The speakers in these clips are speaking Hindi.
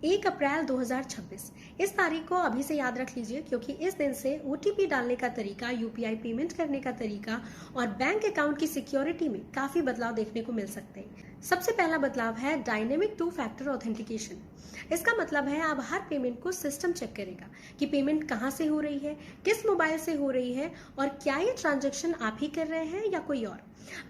1 अप्रैल 2026। इस तारीख को अभी से याद रख लीजिए, क्योंकि इस दिन से ओटीपी डालने का तरीका, यूपीआई पेमेंट करने का तरीका और बैंक अकाउंट की सिक्योरिटी में काफी बदलाव देखने को मिल सकते हैं। सबसे पहला बदलाव है डायनेमिक 2 फैक्टर ऑथेंटिकेशन। इसका मतलब है अब हर पेमेंट को सिस्टम चेक करेगा कि पेमेंट कहाँ से हो रही है, किस मोबाइल से हो रही है और क्या ये ट्रांजैक्शन आप ही कर रहे हैं या कोई और।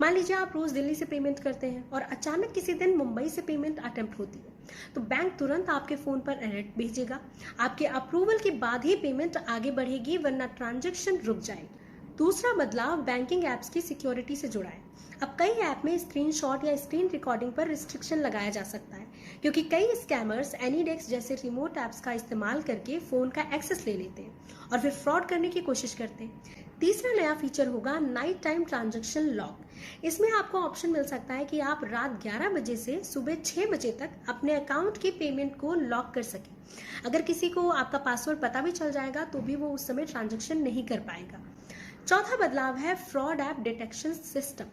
मान लीजिए आप रोज दिल्ली से पेमेंट करते हैं और अचानक किसी दिन मुंबई से पेमेंट अटेम्प्ट होती है, तो बैंक तुरंत आपके फोन पर अलर्ट भेजेगा। आपके अप्रूवल के बाद ही पेमेंट आगे बढ़ेगी, वरना ट्रांजैक्शन रुक जाएगी। दूसरा बदलाव बैंकिंग एप्स की सिक्योरिटी से जुड़ा है। अब कई ऐप में स्क्रीनशॉट या स्क्रीन रिकॉर्डिंग पर रिस्ट्रिक्शन लगाया जा सकता है, क्योंकि कई स्कैमर्स एनीडेक्स जैसे रिमोट ऐप्स का इस्तेमाल करके फोन का एक्सेस ले लेते हैं और फिर फ्रॉड करने की कोशिश करते हैं। तीसरा नया फीचर होगा नाइट टाइम ट्रांजैक्शन लॉक। इसमें आपको ऑप्शन मिल सकता है कि आप रात 11 बजे से सुबह 6 बजे तक अपने अकाउंट की पेमेंट को लॉक कर सकें। अगर किसी को आपका पासवर्ड पता भी चल जाएगा तो भी वो उस समय ट्रांजैक्शन नहीं कर पाएगा। चौथा बदलाव है फ्रॉड ऐप डिटेक्शन सिस्टम।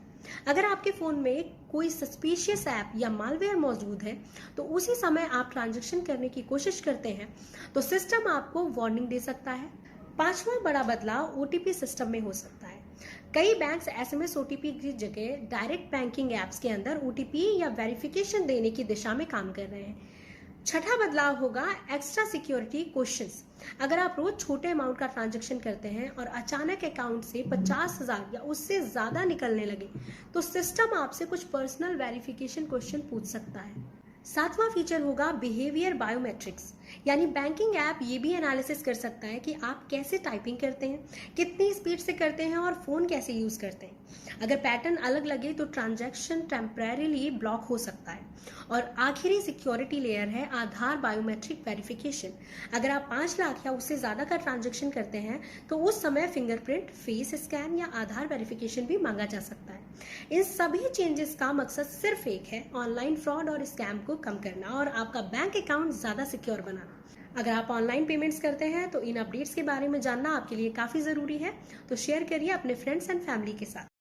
अगर आपके फोन में कोई सस्पिशियस ऐप या मालवेयर मौजूद है, तो उसी समय आप ट्रांजैक्शन करने की कोशिश करते हैं तो सिस्टम आपको वार्निंग दे सकता है। पांचवा बड़ा बदलाव ओटीपी सिस्टम में हो सकता है। कई बैंक्स एसएमएस ओटीपी की जगह डायरेक्ट बैंकिंग एप्स के अंदर ओटीपी या वेरिफिकेशन देने की दिशा में काम कर रहे हैं। छठा बदलाव होगा एक्स्ट्रा सिक्योरिटी क्वेश्चंस। अगर आप रोज छोटे अमाउंट का ट्रांजैक्शन करते हैं और अचानक अकाउंट से 50,000 या उससे ज्यादा निकलने लगे, तो सिस्टम आपसे कुछ पर्सनल वेरिफिकेशन क्वेश्चन पूछ सकता है। सातवां फीचर होगा बिहेवियर बायोमेट्रिक्स, यानी बैंकिंग ऐप ये भी एनालिसिस कर सकता है कि आप कैसे टाइपिंग करते हैं, कितनी स्पीड से करते हैं और फोन कैसे यूज करते हैं। अगर पैटर्न अलग लगे तो ट्रांजैक्शन टेम्परेरीली ब्लॉक हो सकता है। और आखिरी सिक्योरिटी लेयर है आधार बायोमेट्रिक वेरिफिकेशन। अगर आप 5 लाख या उससे ज्यादा का ट्रांजैक्शन करते हैं तो उस समय फिंगरप्रिंट, फेस स्कैन या आधार वेरिफिकेशन भी मांगा जा सकता है। इन सभी चेंजेस का मकसद सिर्फ एक है, ऑनलाइन फ्रॉड और स्कैम को कम करना और आपका बैंक अकाउंट ज्यादा सिक्योर बनाना। अगर आप ऑनलाइन पेमेंट्स करते हैं तो इन अपडेट्स के बारे में जानना आपके लिए काफी जरूरी है, तो शेयर करिए अपने फ्रेंड्स एंड फैमिली के साथ।